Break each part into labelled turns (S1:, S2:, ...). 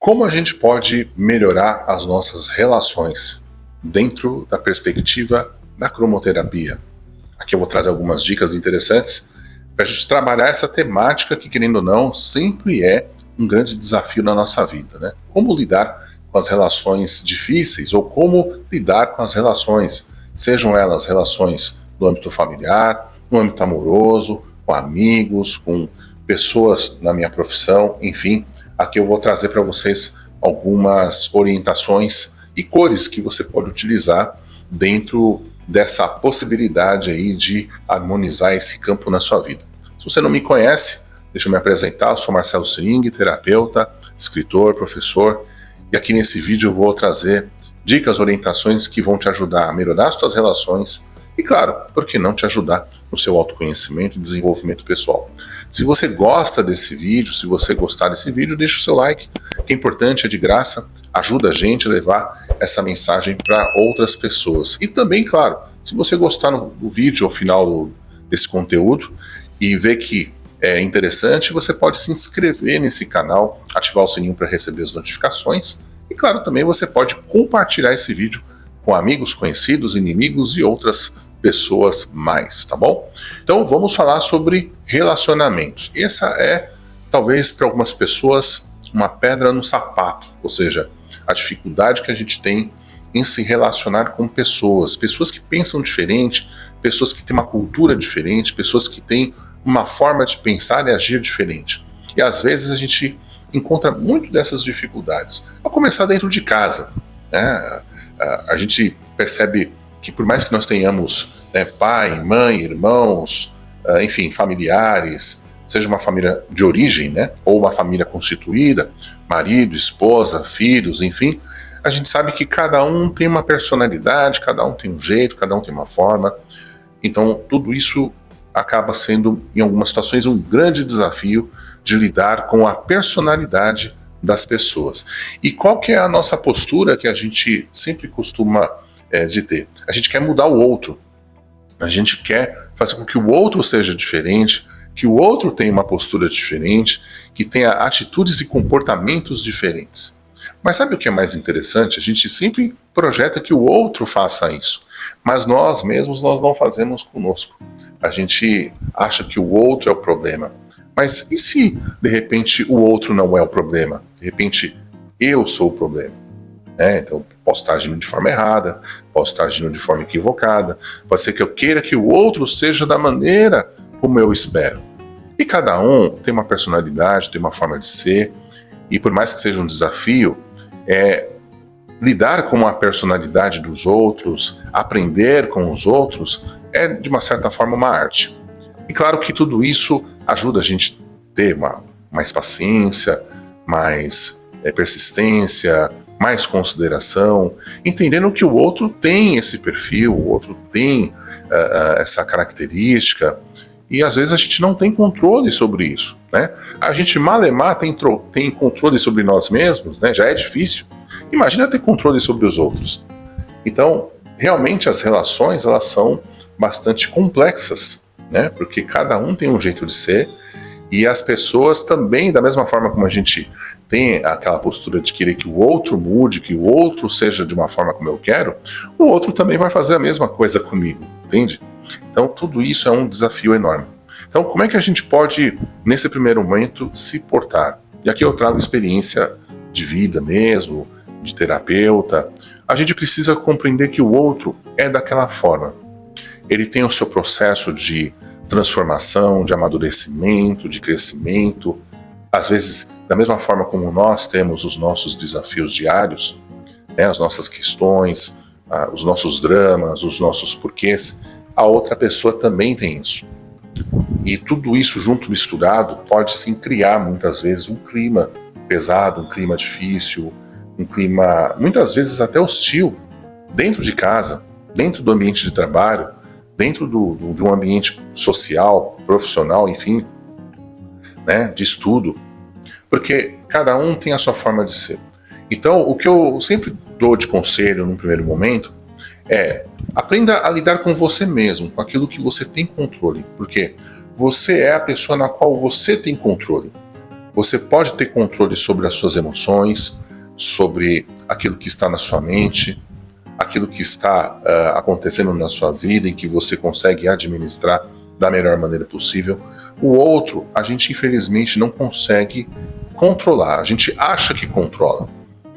S1: Como a gente pode melhorar as nossas relações dentro da perspectiva da cromoterapia? Aqui eu vou trazer algumas dicas interessantes para a gente trabalhar essa temática que, querendo ou não, sempre é um grande desafio na nossa vida, né? Como lidar com as relações difíceis ou como lidar com as relações, sejam elas relações no âmbito familiar, no âmbito amoroso, com amigos, com pessoas na minha profissão, enfim. Aqui eu vou trazer para vocês algumas orientações e cores que você pode utilizar dentro dessa possibilidade aí de harmonizar esse campo na sua vida. Se você não me conhece, deixa eu me apresentar, eu sou Marcelo Sering, terapeuta, escritor, professor, e aqui nesse vídeo eu vou trazer dicas, orientações que vão te ajudar a melhorar as suas relações e, claro, por que não te ajudar no seu autoconhecimento e desenvolvimento pessoal. Se você gosta desse vídeo, se você gostar desse vídeo, deixa o seu like, que é importante, é de graça, ajuda a gente a levar essa mensagem para outras pessoas. E também, claro, se você gostar do vídeo ao final desse conteúdo e ver que é interessante, você pode se inscrever nesse canal, ativar o sininho para receber as notificações e, claro, também você pode compartilhar esse vídeo com amigos, conhecidos, inimigos e outras pessoas mais, tá bom? Então vamos falar sobre relacionamentos. Essa é, talvez para algumas pessoas, uma pedra no sapato, ou seja, a dificuldade que a gente tem em se relacionar com pessoas que pensam diferente, pessoas que têm uma cultura diferente, pessoas que têm uma forma de pensar e agir diferente. E às vezes a gente encontra muito dessas dificuldades. A começar dentro de casa, né? A gente percebe que por mais que nós tenhamos pai, mãe, irmãos, enfim, familiares, seja uma família de origem, né, ou uma família constituída, marido, esposa, filhos, enfim, a gente sabe que cada um tem uma personalidade, cada um tem um jeito, cada um tem uma forma. Então tudo isso acaba sendo, em algumas situações, um grande desafio de lidar com a personalidade das pessoas. E qual que é a nossa postura que a gente sempre costuma de ter? A gente quer mudar o outro. A gente quer fazer com que o outro seja diferente, que o outro tenha uma postura diferente, que tenha atitudes e comportamentos diferentes. Mas sabe o que é mais interessante? A gente sempre projeta que o outro faça isso, mas nós mesmos nós não fazemos conosco. A gente acha que o outro é o problema. Mas e se, de repente, o outro não é o problema? De repente, eu sou o problema. Então, posso estar agindo de forma errada, posso estar agindo de forma equivocada, pode ser que eu queira que o outro seja da maneira como eu espero. E cada um tem uma personalidade, tem uma forma de ser, e por mais que seja um desafio, lidar com a personalidade dos outros, aprender com os outros, é de uma certa forma uma arte. E claro que tudo isso ajuda a gente a ter mais paciência, mais persistência, mais consideração, entendendo que o outro tem esse perfil, o outro tem essa característica, e às vezes a gente não tem controle sobre isso, né? A gente malemar tem controle sobre nós mesmos, né? Já é difícil. Imagina ter controle sobre os outros. Então, realmente as relações elas são bastante complexas, né? Porque cada um tem um jeito de ser, e as pessoas também, da mesma forma como a gente tem aquela postura de querer que o outro mude, que o outro seja de uma forma como eu quero, o outro também vai fazer a mesma coisa comigo, entende? Então tudo isso é um desafio enorme. Então como é que a gente pode, nesse primeiro momento, se portar? E aqui eu trago experiência de vida mesmo, de terapeuta. A gente precisa compreender que o outro é daquela forma. Ele tem o seu processo de transformação, de amadurecimento, de crescimento. Às vezes, da mesma forma como nós temos os nossos desafios diários, né, as nossas questões, os nossos dramas, os nossos porquês, a outra pessoa também tem isso. E tudo isso junto, misturado, pode sim criar muitas vezes um clima pesado, um clima difícil, um clima muitas vezes até hostil, dentro de casa, dentro do ambiente de trabalho, dentro de um ambiente social, profissional, enfim, né, de estudo, porque cada um tem a sua forma de ser. Então, o que eu sempre dou de conselho num primeiro momento é aprenda a lidar com você mesmo, com aquilo que você tem controle, porque você é a pessoa na qual você tem controle. Você pode ter controle sobre as suas emoções, sobre aquilo que está na sua mente, aquilo que está acontecendo na sua vida e que você consegue administrar da melhor maneira possível. O outro, a gente infelizmente não consegue controlar. A gente acha que controla,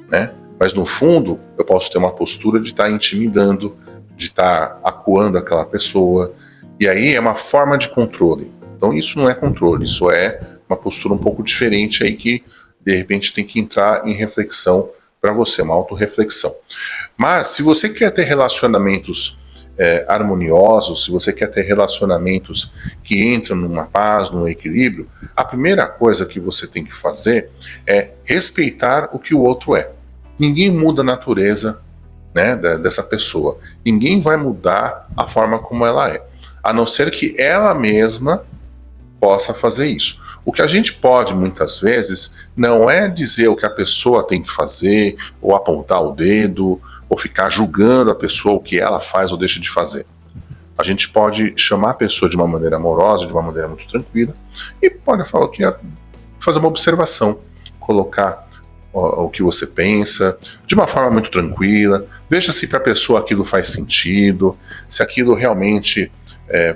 S1: né? Mas no fundo, eu posso ter uma postura de estar intimidando, de estar acuando aquela pessoa, e aí é uma forma de controle. Então isso não é controle, isso é uma postura um pouco diferente aí que de repente tem que entrar em reflexão para você, uma autorreflexão. Mas se você quer ter relacionamentos harmoniosos, se você quer ter relacionamentos que entram numa paz, num equilíbrio, a primeira coisa que você tem que fazer é respeitar o que o outro é. Ninguém muda a natureza, né, dessa pessoa. Ninguém vai mudar a forma como ela é, a não ser que ela mesma possa fazer isso. O que a gente pode, muitas vezes, não é dizer o que a pessoa tem que fazer, ou apontar o dedo, ou ficar julgando a pessoa o que ela faz ou deixa de fazer. A gente pode chamar a pessoa de uma maneira amorosa, de uma maneira muito tranquila, e pode falar fazer uma observação, colocar o que você pensa, de uma forma muito tranquila, veja se para a pessoa aquilo faz sentido, se aquilo realmente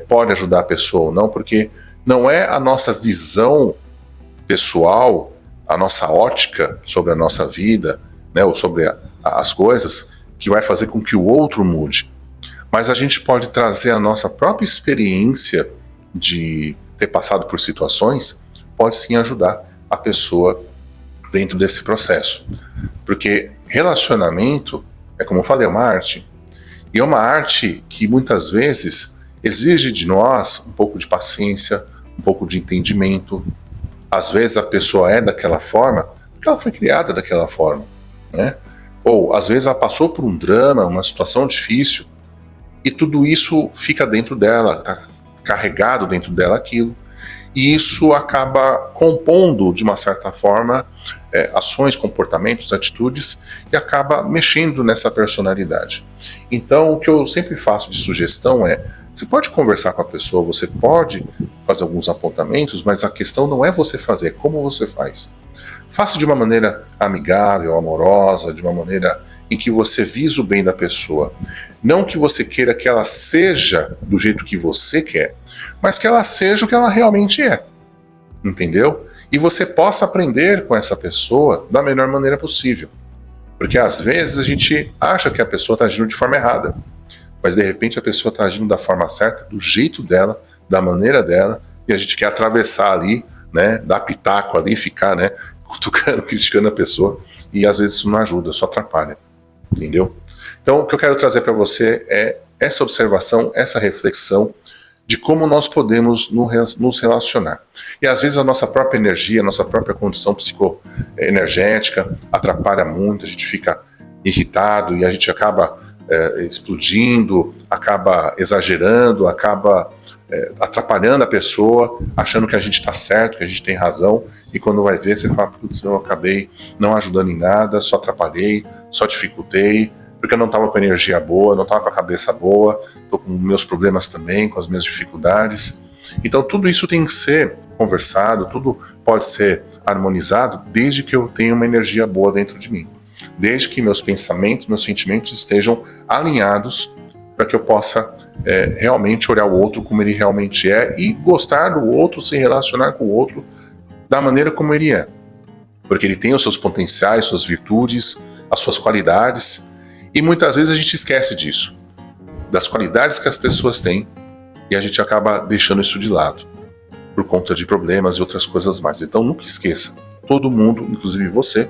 S1: pode ajudar a pessoa ou não, porque não é a nossa visão pessoal, a nossa ótica sobre a nossa vida, né, ou sobre as coisas, que vai fazer com que o outro mude. Mas a gente pode trazer a nossa própria experiência de ter passado por situações, pode sim ajudar a pessoa dentro desse processo. Porque relacionamento, como eu falei, é uma arte. E é uma arte que muitas vezes exige de nós um pouco de paciência, um pouco de entendimento. Às vezes a pessoa é daquela forma porque ela foi criada daquela forma, né? Ou às vezes ela passou por um drama, uma situação difícil, e tudo isso fica dentro dela, está carregado dentro dela aquilo, e isso acaba compondo, de uma certa forma, ações, comportamentos, atitudes, e acaba mexendo nessa personalidade. Então, o que eu sempre faço de sugestão é: você pode conversar com a pessoa, você pode fazer alguns apontamentos, mas a questão não é você fazer, é como você faz. Faça de uma maneira amigável, amorosa, de uma maneira em que você visa o bem da pessoa. Não que você queira que ela seja do jeito que você quer, mas que ela seja o que ela realmente é. Entendeu? E você possa aprender com essa pessoa da melhor maneira possível. Porque às vezes a gente acha que a pessoa está agindo de forma errada, mas de repente a pessoa está agindo da forma certa, do jeito dela, da maneira dela, e a gente quer atravessar ali, né, dar pitaco ali, ficar, né, cutucando, criticando a pessoa, e às vezes isso não ajuda, só atrapalha, entendeu? Então o que eu quero trazer para você é essa observação, essa reflexão de como nós podemos nos relacionar. E às vezes a nossa própria energia, a nossa própria condição psicoenergética atrapalha muito, a gente fica irritado e a gente acaba explodindo, acaba exagerando, acaba atrapalhando a pessoa, achando que a gente está certo, que a gente tem razão, e quando vai ver, você fala: putz, eu acabei não ajudando em nada, só atrapalhei, só dificultei, porque eu não estava com energia boa, não estava com a cabeça boa, estou com meus problemas também, com as minhas dificuldades. Então tudo isso tem que ser conversado, tudo pode ser harmonizado, desde que eu tenha uma energia boa dentro de mim, desde que meus pensamentos, meus sentimentos estejam alinhados, para que eu possa realmente olhar o outro como ele realmente é e gostar do outro, se relacionar com o outro da maneira como ele é. Porque ele tem os seus potenciais, suas virtudes, as suas qualidades, e muitas vezes a gente esquece disso, das qualidades que as pessoas têm, e a gente acaba deixando isso de lado, por conta de problemas e outras coisas mais. Então nunca esqueça, todo mundo, inclusive você,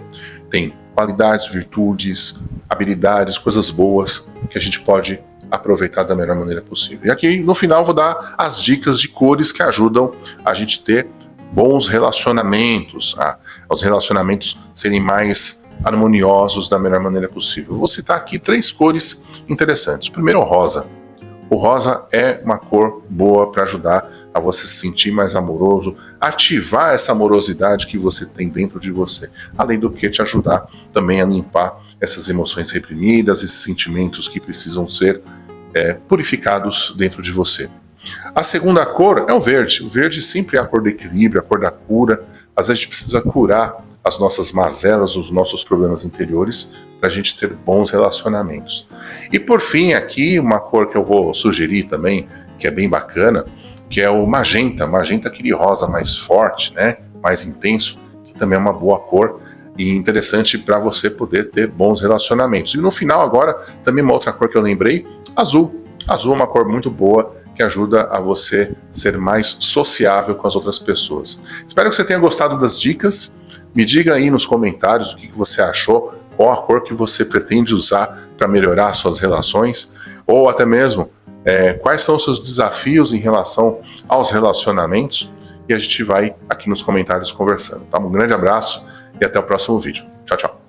S1: tem qualidades, virtudes, habilidades, coisas boas que a gente pode aproveitar da melhor maneira possível. E aqui no final vou dar as dicas de cores que ajudam a gente ter bons relacionamentos, os relacionamentos serem mais harmoniosos da melhor maneira possível. Vou citar aqui 3 cores interessantes. Primeiro, o rosa. O rosa é uma cor boa para ajudar a você se sentir mais amoroso, ativar essa amorosidade que você tem dentro de você, além do que te ajudar também a limpar essas emoções reprimidas, esses sentimentos que precisam ser purificados dentro de você. A segunda cor é o verde. O verde sempre é a cor do equilíbrio, a cor da cura, Às vezes a gente precisa curar as nossas mazelas, os nossos problemas interiores, para a gente ter bons relacionamentos. E por fim, aqui uma cor que eu vou sugerir também, que é bem bacana, que é o magenta, aquele rosa mais forte, né? Mais intenso, que também é uma boa cor e interessante para você poder ter bons relacionamentos. E no final agora, também uma outra cor que eu lembrei, azul. Azul é uma cor muito boa, que ajuda a você ser mais sociável com as outras pessoas. Espero que você tenha gostado das dicas. Me diga aí nos comentários o que você achou, qual a cor que você pretende usar para melhorar suas relações, ou até mesmo quais são os seus desafios em relação aos relacionamentos, e a gente vai aqui nos comentários conversando. Tá? Um grande abraço e até o próximo vídeo. Tchau, tchau.